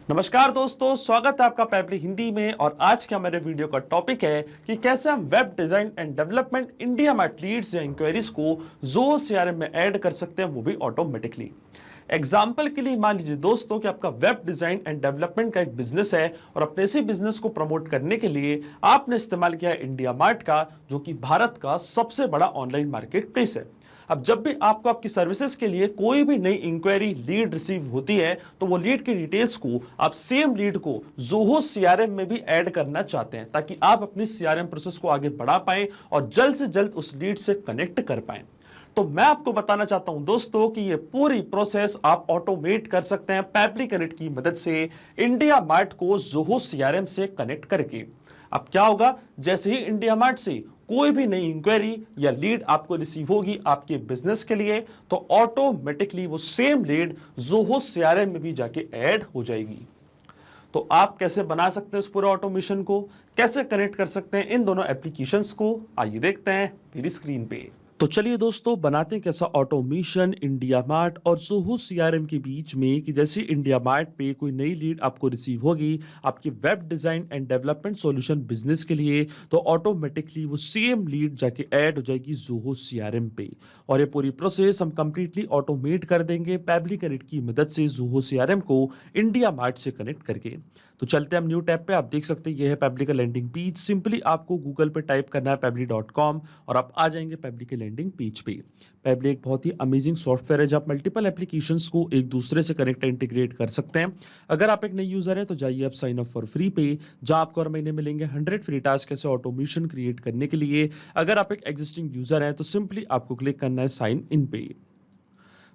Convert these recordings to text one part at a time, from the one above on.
नमस्कार दोस्तों, स्वागत है आपका पैपली हिंदी में। और आज का मेरे वीडियो का टॉपिक है कि कैसे हम web design and development India Mart leads या इंक्वायरीज को ज़ोहो सीआरएम में ऐड कर सकते हैं, वो भी ऑटोमेटिकली। एग्जाम्पल के लिए मान लीजिए दोस्तों कि आपका वेब डिजाइन एंड डेवलपमेंट का एक बिजनेस है और अपने इसी बिजनेस को प्रमोट करने के लिए आपने इस्तेमाल किया है इंडिया मार्ट का, जो कि भारत का सबसे बड़ा ऑनलाइन मार्केट प्लेस है। अब जब भी आपको आपकी सर्विसेज के लिए कोई भी नई इंक्वायरी लीड रिसीव होती है तो वो लीड की डिटेल्स को आप सेम लीड को ज़ोहो सीआरएम में भी ऐड करना चाहते हैं, ताकि आप अपनी सीआरएम प्रोसेस को आगे बढ़ा पाएं और जल्द से जल्द उस लीड से कनेक्ट कर पाएं। तो मैं आपको बताना चाहता हूं दोस्तों कि ये पूरी प्रोसेस आप ऑटोमेट कर सकते हैं पैपली कनेक्ट की मदद से इंडिया मार्ट को ज़ोहो सीआरएम से कनेक्ट करके। अब क्या होगा, जैसे ही इंडिया मार्ट से कोई भी नई इंक्वायरी या लीड आपको रिसीव होगी आपके बिजनेस के लिए, तो ऑटोमेटिकली वो सेम लीड ज़ोहो सीआरएम में भी जाके ऐड हो जाएगी। तो आप कैसे बना सकते हैं इस पूरे ऑटोमेशन को, कैसे कनेक्ट कर सकते हैं इन दोनों एप्लीकेशंस को, आइए देखते हैं मेरी स्क्रीन पे। तो चलिए दोस्तों, बनाते हैं कैसा ऑटोमेशन इंडिया मार्ट और ज़ोहो सीआरएम के बीच में कि जैसे इंडिया मार्ट पे कोई नई लीड आपको रिसीव होगी आपकी web design and development solution business के लिए, तो ऑटोमेटिकली वो सेम लीड जाके ऐड हो जाएगी ज़ोहो सीआरएम पे। और ये पूरी प्रोसेस हम कंप्लीटली ऑटोमेट कर देंगे पैपली कनेक्ट की मदद से ज़ोहो सीआरएम को इंडिया मार्ट से कनेक्ट करके। तो चलते हैं हम न्यू टैब पे। आप देख सकते हैं ये है पैपली का लैंडिंग पेज। सिंपली आपको गूगल पे टाइप करना है पैपली.com और आप आ जाएंगे पैपली के लैंडिंग पेज पे। पैपली एक बहुत ही अमेजिंग सॉफ्टवेयर है जहाँ आप मल्टीपल एप्लीकेशंस को एक दूसरे से कनेक्ट इंटीग्रेट कर सकते हैं। अगर आप एक नए यूजर हैं तो जाइए आप साइन अप फॉर फ्री पे, जहाँ आपको हर महीने मिलेंगे 100 फ्री टास्क ऐसे ऑटोमेशन क्रिएट करने के लिए। अगर आप एक एग्जिस्टिंग यूजर हैं तो सिंपली आपको क्लिक करना है साइन इन पे।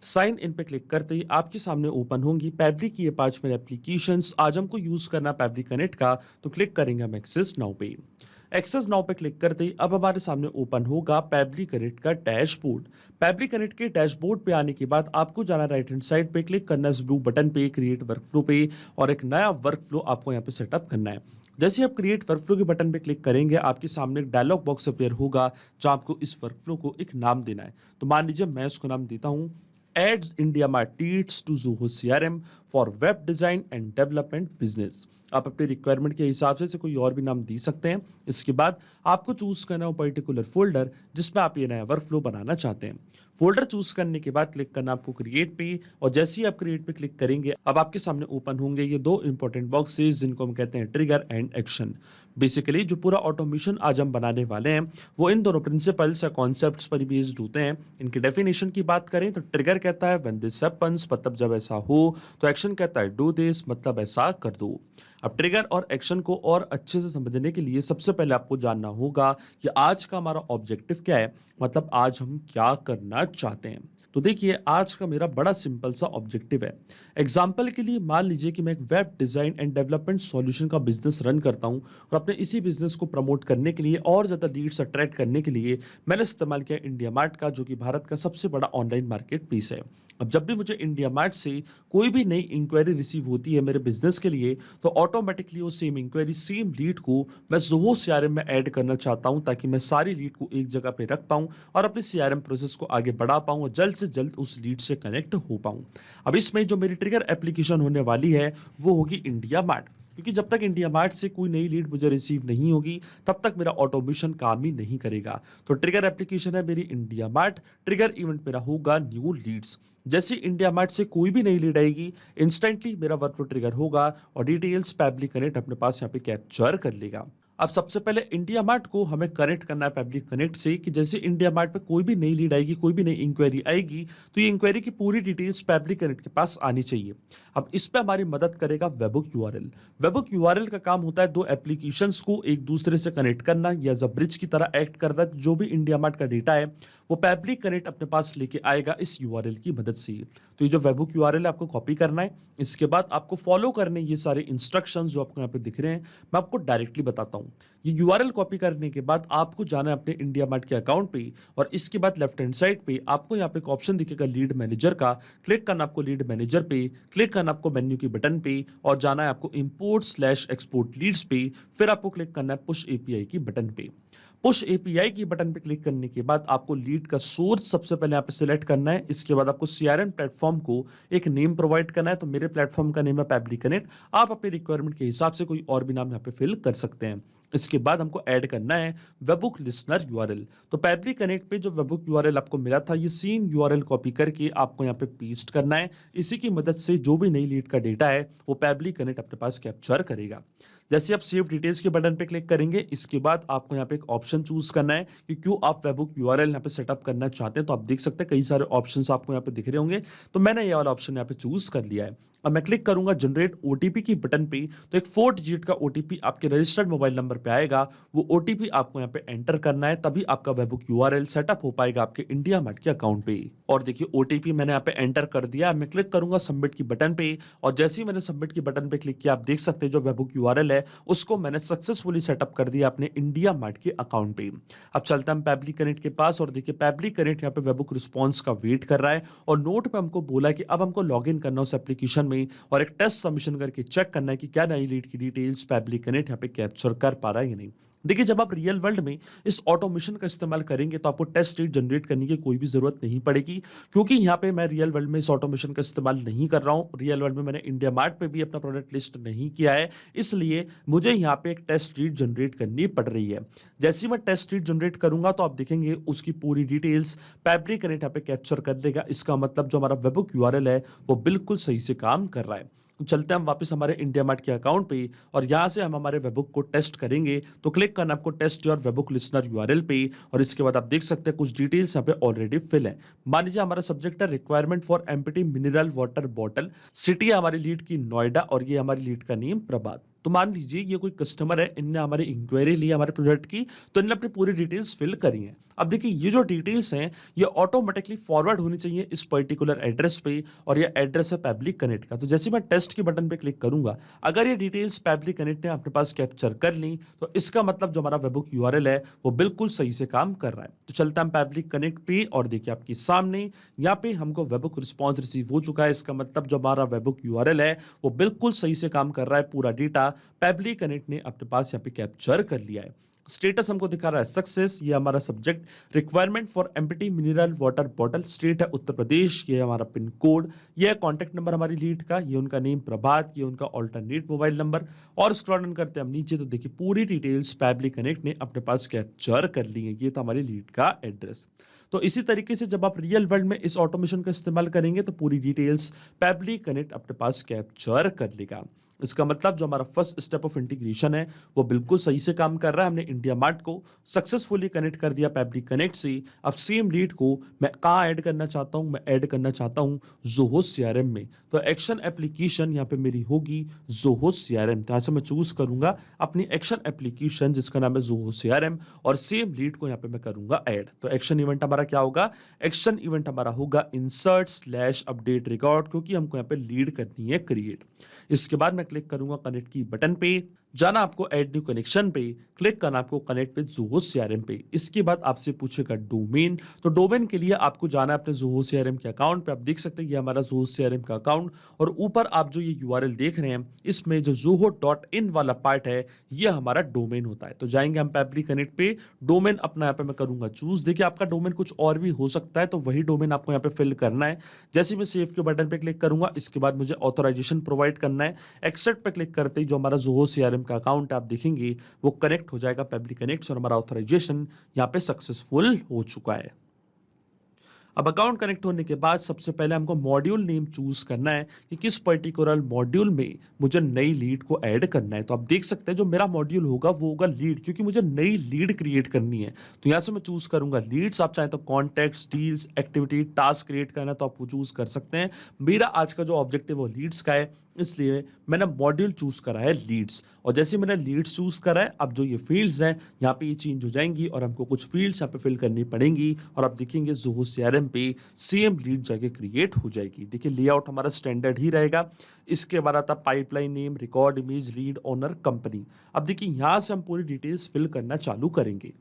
साइन इन पे क्लिक करते ही आपके सामने ओपन होंगी पैपली की ये 5 मेरे एप्लीकेशंस। आज हमको यूज करना पैपली कनेक्ट का, तो क्लिक करेंगे हम एक्सेस नाउ पे। एक्सेस नाउ पे क्लिक करते ही अब हमारे सामने ओपन होगा पैपली कनेक्ट का डैशबोर्ड। पैपली कनेक्ट के डैशबोर्ड पे आने के बाद आपको जाना राइट हैंड साइड पे, क्लिक करना इस ब्लू बटन पे क्रिएट वर्कफ्लो पे, और एक नया वर्कफ्लो आपको यहाँ पे सेटअप करना है। जैसे आप क्रिएट वर्कफ्लो के बटन पे क्लिक करेंगे आपके सामने एक डायलॉग बॉक्स अपीयर होगा जहां आपको इस वर्कफ्लो को एक नाम देना है। तो मान लीजिए मैं इसको नाम देता हूं adds India Mart leads to Zoho CRM for web design and development business। आप अपनी रिक्वायरमेंट के हिसाब से कोई और भी नाम दे सकते हैं। इसके बाद आपको चूज करना है पर्टिकुलर फोल्डर जिसमें आप ये नया वर्कफ्लो बनाना चाहते हैं। फोल्डर चूज करने के बाद क्लिक करना आपको क्रिएट पे, और जैसे ही आप क्रिएट पे क्लिक करेंगे अब आपके सामने ओपन होंगे ये दो इंपॉर्टेंट बॉक्सेस जिनको हम कहते हैं ट्रिगर एंड एक्शन। बेसिकली जो पूरा ऑटोमेशन आज हम बनाने वाले हैं वो इन दोनों प्रिंसिपल्स या कॉन्सेप्ट्स पर बेस्ड होते हैं। इनकी डेफिनेशन की बात करें तो ट्रिगर कहता है व्हेन दिस हैपेंस, मतलब जब ऐसा हो, तो एक्शन कहता है डू दिस, मतलब ऐसा कर दो। अब ट्रिगर और एक्शन को और अच्छे से समझने के लिए सबसे पहले आपको जानना होगा कि आज का हमारा ऑब्जेक्टिव क्या है, मतलब आज हम क्या करना चाहते हैं। तो देखिए आज का मेरा बड़ा सिंपल सा ऑब्जेक्टिव है। एग्जाम्पल के लिए मान लीजिए कि मैं एक web design and development solution का बिजनेस रन करता हूं और अपने इसी बिजनेस को प्रमोट करने के लिए और ज़्यादा लीड्स अट्रैक्ट करने के लिए मैंने इस्तेमाल किया इंडिया मार्ट का, जो कि भारत का सबसे बड़ा ऑनलाइन मार्केट प्लेस है। अब जब भी मुझे इंडिया मार्ट से कोई भी नई इंक्वायरी रिसीव होती है मेरे बिजनेस के लिए, तो ऑटोमेटिकली वो सेम इंक्वायरी सेम लीड को मैं ज़ोहो सीआरएम में ऐड करना चाहता हूं, ताकि मैं सारी लीड को एक जगह पे रख पाऊं और अपनी सीआरएम प्रोसेस को आगे बढ़ा पाऊं और जल्द से जल्द उस लीड से कनेक्ट हो पाऊं। अब इसमें जो मेरी ट्रिगर एप्लीकेशन होने वाली है वो होगी इंडिया मार्ट, क्योंकि जब तक इंडिया मार्ट से कोई नई लीड मुझे रिसीव नहीं होगी तब तक मेरा ऑटोमेशन काम ही नहीं करेगा। तो ट्रिगर एप्लीकेशन है मेरी इंडिया मार्ट, ट्रिगर इवेंट मेरा होगा न्यू लीड्स। जैसे इंडिया मार्ट से कोई भी नई लीड आएगी इंस्टेंटली मेरा वर्कफ्लो ट्रिगर होगा और डिटेल्स पैपली कनेक्ट अपने पास यहाँ पे कैप्चर कर लेगा। अब सबसे पहले इंडिया मार्ट को हमें कनेक्ट करना है पैपली कनेक्ट से, कि जैसे इंडिया मार्ट पे कोई भी नई लीड आएगी, कोई भी नई इंक्वायरी आएगी, तो ये इंक्वायरी की पूरी डिटेल्स पैपली कनेक्ट के पास आनी चाहिए। अब इस पे हमारी मदद करेगा वेबहुक यूआरएल। वेबहुक यूआरएल का काम होता है दो एप्लीकेशंस को एक दूसरे से कनेक्ट करना, या एज अ ब्रिज की तरह एक्ट करता है। जो भी इंडिया मार्ट का डेटा है वो पैपली कनेक्ट अपने पास लेके आएगा इस यूआरएल की मदद से। तो ये जो वेबहुक यूआरएल है आपको कॉपी करना है। इसके बाद आपको फॉलो करने ये सारे इंस्ट्रक्शंस जो आपको यहाँ पे दिख रहे हैं मैं आपको डायरेक्टली बताता हूँ। ये यूआरएल कॉपी करने के बाद आपको जाना है अपने इंडिया मार्ट के अकाउंट पे, और इसके बाद लेफ्ट हैंड साइड पे आपको यहाँ पे एक ऑप्शन दिखेगा लीड मैनेजर का। क्लिक करना आपको लीड मैनेजर पे, क्लिक करना आपको मेन्यू के बटन पे, और जाना है आपको इंपोर्ट/एक्सपोर्ट लीड्स पे। फिर आपको क्लिक करना है पुश एपीआई की बटन पे। पुश एपीआई की बटन पे क्लिक करने के बाद आपको लीड का सोर्स सबसे पहले यहाँ पे सिलेक्ट करना है। इसके बाद आपको सीआरएम प्लेटफॉर्म को एक नेम प्रोवाइड करना है। तो मेरे प्लेटफॉर्म का नेम है पैबली कनेक्ट। आप अपने रिक्वायरमेंट के हिसाब से कोई और भी नाम यहाँ पे फिल कर सकते हैं। इसके बाद हमको ऐड करना है वेबबुक लिसनर यूआरएल। तो पैबली कनेक्ट पे जो वेबबुक यूआरएल आपको मिला था, ये सेम यूआरएल कॉपी करके आपको यहाँ पे पेस्ट करना है। इसी की मदद से जो भी नई लीड का डेटा है वो पैबली कनेक्ट अपने पास कैप्चर करेगा। जैसे आप सेव डिटेल्स के बटन पे क्लिक करेंगे, इसके बाद आपको यहाँ पे एक ऑप्शन चूज करना है कि क्यों आप वेबबुक यूआरएल यहाँ पे सेटअप करना चाहते हैं। तो आप देख सकते हैं कई सारे ऑप्शंस आपको यहाँ पे दिख रहे होंगे। तो मैंने ये वाला ऑप्शन यहाँ पे चूज कर लिया है। अब मैं क्लिक करूंगा जनरेट ओटीपी की बटन पे, तो एक 4 डिजिट का ओटीपी आपके रजिस्टर्ड मोबाइल नंबर पे आएगा। वो ओटीपी आपको यहाँ पे एंटर करना है, तभी आपका वेबबुक यूआरएल सेटअप हो पाएगा आपके इंडिया मार्ट के अकाउंट पे। और देखिए ओटीपी मैंने यहाँ पे एंटर कर दिया। मैं क्लिक करूंगा सबमिट की बटन पे, और जैसे ही मैंने सबमिट की बटन पे क्लिक किया, आप देख सकते हैं जो वेबबुक यूआरएल है उसको मैंने सक्सेसफुली सेटअप कर दिया अपने इंडिया मार्ट के अकाउंट पे। अब चलते हैं हम पैबली कनेक्ट के पास, और देखिए पैबली कनेक्ट यहाँ पे वेबबुक रिस्पॉन्स का वेट कर रहा है, और नोट पे हमको बोला कि अब हमको लॉग इन करना उस एप्लीकेशन में और एक टेस्ट सबमिशन करके चेक करना है कि क्या नई लीड की डिटेल्स पैबली कनेक्ट यहाँ पे कैप्चर कर पा रहा है या नहीं। देखिए जब आप रियल वर्ल्ड में इस ऑटोमेशन का इस्तेमाल करेंगे तो आपको टेस्ट लीड जनरेट करने की कोई भी जरूरत नहीं पड़ेगी, क्योंकि यहाँ पे मैं रियल वर्ल्ड में इस ऑटोमेशन का इस्तेमाल नहीं कर रहा हूँ। रियल वर्ल्ड में मैंने इंडिया मार्ट पे भी अपना प्रोडक्ट लिस्ट नहीं किया है, इसलिए मुझे यहाँ पे एक टेस्ट लीड जनरेट करनी पड़ रही है। जैसे ही मैं टेस्ट लीड जनरेट करूंगा तो आप देखेंगे उसकी पूरी डिटेल्स पैबली कनेक्ट यहाँ पे कैप्चर कर देगा। इसका मतलब जो हमारा वेबबुक यूआरएल है वो बिल्कुल सही से काम कर रहा है। चलते हैं हम वापस हमारे इंडिया मार्ट के अकाउंट पे, और यहाँ से हम हमारे वेबबुक को टेस्ट करेंगे। तो क्लिक करना आपको test your webhook listener URL पे, और इसके बाद आप देख सकते हैं कुछ डिटेल्स यहाँ पे ऑलरेडी फिल है। मान लीजिए हमारा सब्जेक्ट है requirement for empty mineral water bottle, city है हमारी लीड की नोएडा, और ये हमारी लीड का नेम प्रभात। तो मान लीजिए ये कोई कस्टमर है, इनने हमारी इंक्वायरी ली हमारे प्रोडक्ट की, तो इन्होंने अपनी पूरी डिटेल्स फिल करी हैं। अब देखिए ये जो डिटेल्स हैं ये ऑटोमेटिकली फॉरवर्ड होनी चाहिए इस पर्टिकुलर एड्रेस पे, और ये एड्रेस है पैबली कनेक्ट का। तो जैसे मैं टेस्ट के बटन पे क्लिक करूंगा, अगर ये डिटेल्स पैबली कनेक्ट ने अपने पास कैप्चर कर ली, तो इसका मतलब जो हमारा वेबबुक यूआरएल है वो बिल्कुल सही से काम कर रहा है। तो चलता हम पैबली कनेक्ट पे, और देखिए आपके सामने यहाँ पे हमको वेबबुक रिस्पॉन्स रिसीव हो चुका है। इसका मतलब जो हमारा वेबबुक यूआरएल है वो बिल्कुल सही से काम कर रहा है। पूरा डेटा पैबली कनेक्ट ने अपने पास यहाँ पे कैप्चर कर लिया है। स्टेटस हमको दिखा रहा है सक्सेस। ये हमारा subject requirement for empty mineral water bottle, state है उत्तर प्रदेश, ये हमारा पिन कोड, ये है कॉन्टैक्ट नंबर हमारी लीड का, ये उनका नेम प्रभात, ये उनका ऑल्टरनेट मोबाइल नंबर। और स्क्रॉल डाउन करते हैं हम नीचे, तो देखिए पूरी डिटेल्स पैबली कनेक्ट ने अपने पास कैप्चर कर ली है। ये तो हमारी लीड का एड्रेस। तो इसी तरीके से जब आप रियल वर्ल्ड में इस ऑटोमेशन का इस्तेमाल करेंगे तो पूरी डिटेल्स पैबली कनेक्ट अपने पास कैप्चर कर लेगा। इसका मतलब जो हमारा फर्स्ट स्टेप ऑफ इंटीग्रेशन है वो बिल्कुल सही से काम कर रहा है। हमने इंडिया मार्ट को सक्सेसफुली कनेक्ट कर दिया पैबली कनेक्ट से। अब सेम लीड को मैं कहाँ ऐड करना चाहता हूँ, मैं ऐड करना चाहता हूँ ज़ोहो सीआरएम में। तो एक्शन एप्लीकेशन यहाँ पे मेरी होगी ज़ोहो सीआरएम। तो यहाँ से मैं चूज करूंगा अपनी एक्शन एप्लीकेशन जिसका नाम है ज़ोहो सीआरएम, और सेम लीड को यहाँ पे मैं करूंगा ऐड। तो एक्शन इवेंट हमारा क्या होगा, एक्शन इवेंट हमारा होगा insert/update record, क्योंकि हमको यहाँ पे लीड करनी है क्रिएट। इसके बाद मैं क्लिक करूंगा कनेक्ट की बटन पे, जाना आपको ऐड न्यू कनेक्शन पे, क्लिक करना आपको कनेक्ट विद ज़ोहो सीआरएम पे। इसके बाद आपसे पूछेगा डोमेन, तो डोमेन के लिए आपको जाना है अपने ज़ोहो सीआरएम के अकाउंट पे। आप देख सकते हैं ये हमारा ज़ोहो सीआरएम का अकाउंट, और ऊपर आप जो ये यूआरएल देख रहे हैं इसमें जो zoho.in वाला पार्ट है ये हमारा डोमेन होता है। तो जाएंगे हम पैबली कनेक्ट पे, डोमेन अपना यहाँ पे मैं करूंगा चूज। देखिए आपका डोमेन कुछ और भी हो सकता है, तो वही डोमेन आपको यहाँ पे फिल करना है। जैसे मैं सेव के बटन पे क्लिक करूंगा, इसके बाद मुझे ऑथराइजेशन प्रोवाइड करना है। एक्सेप्ट पे क्लिक करते ही जो हमारा ज़ोहो सीआरएम का अकाउंट आप देखेंगे वो कनेक्ट हो जाएगा पैबली कनेक्ट से, और हमारा ऑथराइजेशन यहाँ पे सक्सेसफुल हो चुका है। अब अकाउंट कनेक्ट होने के बाद सबसे पहले हमको मॉड्यूल नेम चूज करना है कि किस पर्टिकुलर मॉड्यूल में मुझे नई लीड को ऐड करना है। तो आप देख सकते हैं जो मेरा मॉड्यूल होगा वो होगा लीड, क्योंकि मुझे नई लीड क्रिएट करनी है। तो यहाँ से मैं चूज करूंगा लीड्स। आप चाहें तो contacts, deals, activity, task create करना है तो आप वो चूज कर सकते हैं। मेरा आज का जो ऑब्जेक्टिव है वो लीड्स का है, इसलिए मैंने मॉड्यूल चूज करा है लीड्स। और जैसे मैंने लीड्स चूज करा है, अब जो ये फील्ड्स हैं यहाँ पे ये चेंज हो जाएंगी, और हमको कुछ फील्ड्स यहाँ पे फिल करनी पड़ेंगी, और आप देखेंगे ज़ोहो सीआरएम पे सेम लीड जाके क्रिएट हो जाएगी। देखिए लेआउट हमारा स्टैंडर्ड ही रहेगा। इसके बाद आता pipeline name, record image, lead owner, company. अब देखिए यहाँ से हम पूरी डिटेल्स फिल करना चालू करेंगे,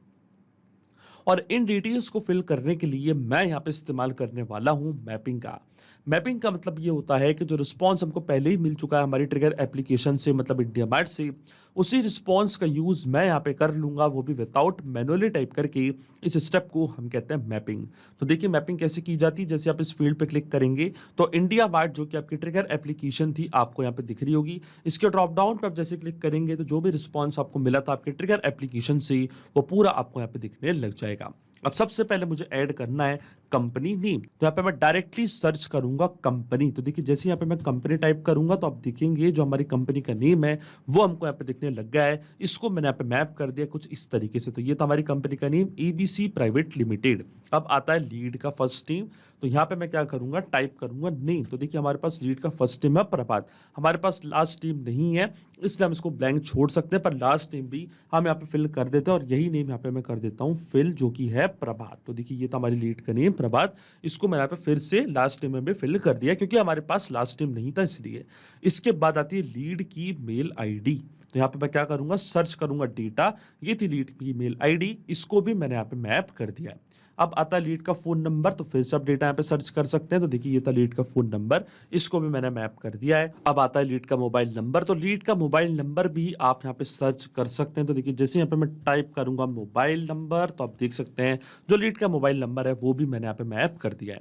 और इन डिटेल्स को फिल करने के लिए मैं यहाँ पे इस्तेमाल करने वाला हूँ मैपिंग का। मैपिंग का मतलब ये होता है कि जो रिस्पॉन्स हमको पहले ही मिल चुका है हमारी ट्रिगर एप्लीकेशन से, मतलब इंडिया मार्ट से, उसी रिस्पॉन्स का यूज़ मैं यहाँ पे कर लूँगा, वो भी विदाउट मैनुअली टाइप करके। इस स्टेप को हम कहते हैं मैपिंग। तो देखिए मैपिंग कैसे की जाती है, जैसे आप इस फील्ड पे क्लिक करेंगे तो इंडिया मार्ट जो कि आपकी ट्रिगर एप्लीकेशन थी आपको यहाँ पे दिख रही होगी। इसके ड्रॉप डाउन पे आप जैसे क्लिक करेंगे तो जो भी रिस्पॉन्स आपको मिला था आपके ट्रिगर एप्लीकेशन से वो पूरा आपको यहाँ पे दिखने लग जाएगा। अब सबसे पहले मुझे ऐड करना है कंपनी नेम। तो यहाँ पे मैं डायरेक्टली सर्च करूंगा कंपनी। तो देखिए जैसे यहाँ पे मैं कंपनी टाइप करूंगा तो आप देखेंगे जो हमारी कंपनी का नेम है वो हमको यहाँ पे दिखने लग गया है। इसको मैंने यहाँ पे मैप कर दिया कुछ इस तरीके से। तो ये था हमारी कंपनी का नेम, एबीसी प्राइवेट लिमिटेड। अब आता है लीड का फर्स्ट नेम। तो यहाँ पे मैं क्या करूंगा, टाइप करूंगा नेम। तो देखिए हमारे पास लीड का फर्स्ट नेम है प्रभात, हमारे पास लास्ट नेम नहीं है इसलिए हम इसको ब्लैंक छोड़ सकते हैं, पर लास्ट नेम भी हम यहाँ पे फिल कर देते हैं और यही नेम यहाँ पे मैं कर देता हूँ फिल, जो कि है प्रभात। तो देखिए ये था हमारी लीड का नेम प्रभात। इसको मैंने यहाँ पे फिर से लास्ट नेम में भी फिल कर दिया क्योंकि हमारे पास लास्ट नेम नहीं था इसलिए। इसके बाद आती है लीड की मेल आईडी। तो यहाँ पे मैं क्या करूंगा, सर्च करूंगा डेटा। ये थी लीड की मेल आईडी, इसको भी मैंने यहाँ पे मैप कर दिया है। अब आता है लीड का फोन नंबर। तो फिर से आप डेटा यहाँ पे सर्च कर सकते हैं। तो देखिए ये था लीड का फोन नंबर, इसको भी मैंने मैप कर दिया है। अब आता है लीड का मोबाइल नंबर। तो लीड का मोबाइल नंबर भी आप यहाँ पे सर्च कर सकते हैं। तो देखिए जैसे यहाँ पे मैं टाइप करूंगा मोबाइल नंबर तो आप देख सकते हैं जो लीड का मोबाइल नंबर है वो भी मैंने यहाँ पे मैप कर दिया है।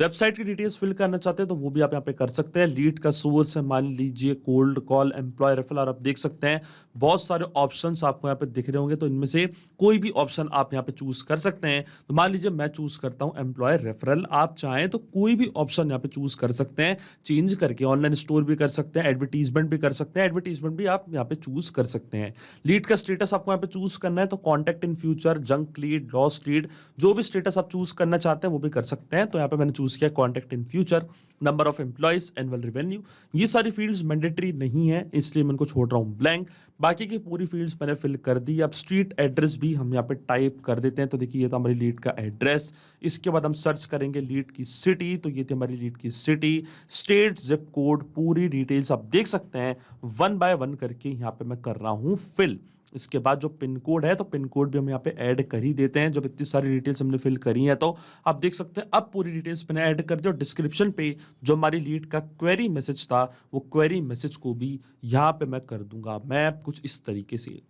वेबसाइट की डिटेल्स फिल करना चाहते हैं तो वो भी आप यहाँ पे कर सकते हैं। लीड का सोर्स है, मान लीजिए कोल्ड कॉल, एम्प्लॉय रेफरल, और आप देख सकते हैं बहुत सारे ऑप्शंस आपको यहाँ पे दिख रहे होंगे। तो इनमें से कोई भी ऑप्शन आप यहाँ पे चूज कर सकते हैं। तो मान लीजिए मैं चूज करता हूँ एम्प्लॉय रेफरल। आप चाहें तो कोई भी ऑप्शन यहाँ पे चूज कर सकते हैं, चेंज करके ऑनलाइन स्टोर भी कर सकते हैं, एडवर्टीजमेंट भी कर सकते हैं। एडवर्टीजमेंट भी आप यहाँ पे चूज कर सकते हैं। लीड का स्टेटस आपको यहाँ पे चूज करना है तो contact in future, junk lead, lost lead, जो भी स्टेटस आप चूज करना चाहते हैं वो भी कर सकते हैं। तो यहाँ पे मैंने चूज किया contact in future. Number of employees, annual revenue, ये सारी फील्ड्स मैंडेटरी नहीं है इसलिए मैं इनको छोड़ रहा हूँ ब्लैंक। बाकी की पूरी फील्ड्स मैंने फिल कर दी। अब स्ट्रीट एड्रेस भी हम यहाँ पे टाइप कर देते हैं। तो देखिए ये था हमारी लीड का एड्रेस। इसके बाद हम सर्च करेंगे लीड की सिटी। तो ये थी हमारी लीड की सिटी, स्टेट, जिप कोड, पूरी डिटेल्स आप देख सकते हैं। 1 बाय 1 करके यहाँ पे मैं कर रहा हूँ फिल। इसके बाद जो पिन कोड है तो पिन कोड भी हम यहाँ पे ऐड कर ही देते हैं। जब इतनी सारी डिटेल्स हमने फिल करी है तो आप देख सकते हैं अब पूरी डिटेल्स मैंने ऐड कर दी। और डिस्क्रिप्शन पे जो हमारी लीड का क्वेरी मैसेज था वो क्वेरी मैसेज को भी यहाँ पे मैं कर दूंगा मैप कुछ इस तरीके से।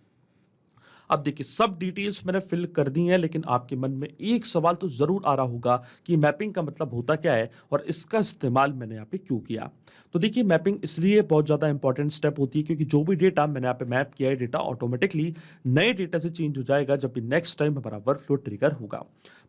अब देखिए सब डिटेल्स मैंने फिल कर दी हैं, लेकिन आपके मन में एक सवाल तो जरूर आ रहा होगा कि मैपिंग का मतलब होता क्या है और इसका इस्तेमाल मैंने यहाँ पे क्यों किया। तो देखिए मैपिंग इसलिए बहुत ज़्यादा इंपॉर्टेंट स्टेप होती है क्योंकि जो भी डेटा मैंने यहाँ पे मैप किया है डेटा ऑटोमेटिकली नए डेटा से चेंज हो जाएगा जब भी नेक्स्ट टाइम हमारा वर्कफ्लो ट्रिगर होगा।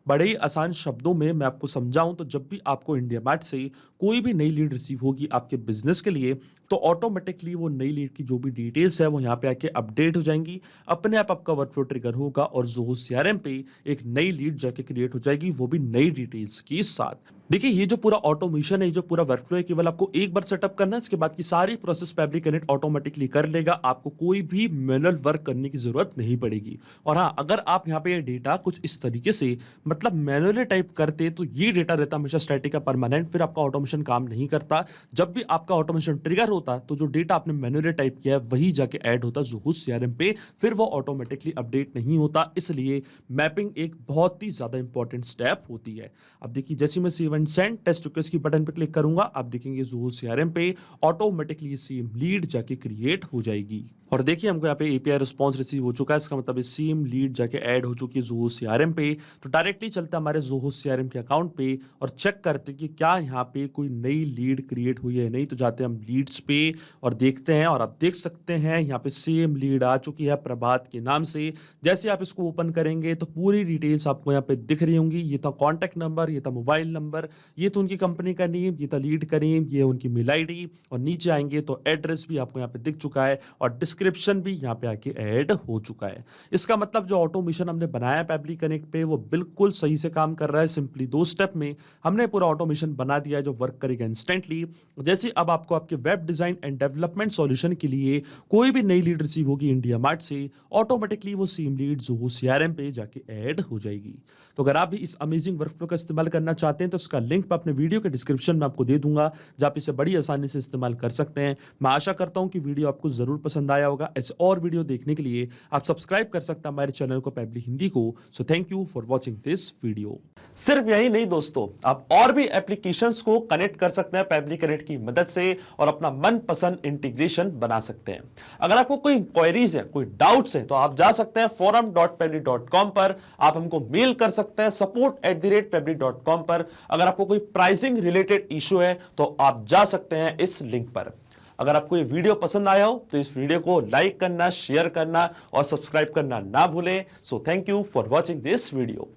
बड़े ही आसान शब्दों में मैं आपको समझाऊं तो जब भी आपको इंडिया मार्ट से कोई भी नई लीड रिसीव होगी आपके बिजनेस के लिए तो ऑटोमेटिकली वो नई लीड की जो भी डिटेल्स है वो यहाँ पे आके अपडेट हो जाएंगी। अपने आप आपका वर्कफ्लो ट्रिगर होगा और ज़ोहो सीआरएम पे एक नई लीड जाके क्रिएट हो जाएगी, वो भी नई डिटेल्स के साथ। देखिए ये जो पूरा ऑटोमेशन है, ये जो पूरा वर्कफ्लो है, केवल आपको एक बार सेटअप करना है, इसके बाद की सारी प्रोसेस फैब्रिक कनेक्ट ऑटोमेटिकली कर लेगा। आपको कोई भी मैनुअल वर्क करने की जरूरत नहीं पड़ेगी। और हाँ, अगर आप यहाँ पे डेटा कुछ इस तरीके से मतलब मैनुअली टाइप करते तो ये डेटा रहता हमेशा स्टैटिक का परमानेंट, फिर आपका ऑटोमेशन काम नहीं करता। जब भी आपका ऑटोमेशन ट्रिगर होता तो जो डेटा आपने मैनुअली टाइप किया है वही जाके ऐड होता ज़ोहो सीआरएम पे, फिर वो ऑटोमेटिकली अपडेट नहीं होता। इसलिए मैपिंग एक बहुत ही ज्यादा इंपॉर्टेंट स्टेप होती है। अब देखिए जैसे मैं save and send test request की बटन पे क्लिक करूंगा आप देखेंगे ज़ोहो सीआरएम पे ऑटोमेटिकली सेम लीड जाके क्रिएट हो जाएगी। और देखिए हमको यहाँ पे एपीआई रिस्पॉन्स रिसीव हो चुका है, इसका मतलब सेम लीड जाके ऐड हो चुकी है ज़ोहो सीआरएम पे। तो डायरेक्टली चलते हमारे ज़ोहो सीआरएम के अकाउंट पे और चेक करते कि क्या यहाँ पे कोई नई लीड क्रिएट हुई है नहीं। तो जाते हैं हम लीड्स पे और देखते हैं और आप देख सकते हैं यहाँ पे सेम लीड आ चुकी है प्रभात के नाम से। जैसे आप इसको ओपन करेंगे तो पूरी डिटेल्स आपको यहाँ पे दिख रही होंगी। ये था कॉन्टैक्ट नंबर, ये था मोबाइल नंबर, ये तो उनकी कंपनी का नेम, ये था लीड का नेम, ये उनकी मेल आईडी, और नीचे आएंगे तो एड्रेस भी आपको यहाँ पे दिख चुका है और डिस्क्रिप्शन भी यहाँ पे आके ऐड हो चुका है। इसका मतलब जो ऑटोमेशन हमने बनाया पैब्लिक कनेक्ट पे वो बिल्कुल सही से काम कर रहा है। सिंपली 2 स्टेप में हमने पूरा ऑटोमेशन बना दिया है जो वर्क करेगा इंस्टेंटली। जैसे अब आपको आपके web design and development solution के लिए कोई भी नई लीड रिसीव होगी इंडिया मार्ट से, ऑटोमेटिकली वो सेम लीड ज़ोहो सीआरएम पे जाके ऐड हो जाएगी। तो अगर आप भी इस अमेजिंग वर्कफ्लो का इस्तेमाल करना चाहते हैं तो इसका लिंक मैं अपने वीडियो के डिस्क्रिप्शन में आपको दे दूंगा जहाँ आप इसे बड़ी आसानी से इस्तेमाल कर सकते हैं। मैं आशा करता हूँ कि वीडियो आपको जरूर पसंद आया होगा। ऐसे और वीडियो देखने के लिए आप सब्सक्राइब कर सकते हैं हमारे चैनल को पेबली हिंदी को। So thank you for watching this video. सिर्फ यही नहीं दोस्तों, आप और भी एप्लीकेशंस को कनेक्ट कर सकते हैं पेबली कनेक्ट की मदद से और अपना मनपसंद इंटीग्रेशन बना सकते हैं। अगर आपको कोई क्वेरीज है, कोई डाउट्स है, तो आप जा सकते हैं forum.pebly.com पर, आप हमको मेल कर सकते हैं support@pebly.com पर। अगर आपको कोई प्राइसिंग रिलेटेड इशू है तो आप जा सकते हैं इस लिंक पर। अगर आपको ये वीडियो पसंद आया हो तो इस वीडियो को लाइक करना, शेयर करना और सब्सक्राइब करना ना भूलें। So thank you for watching this video.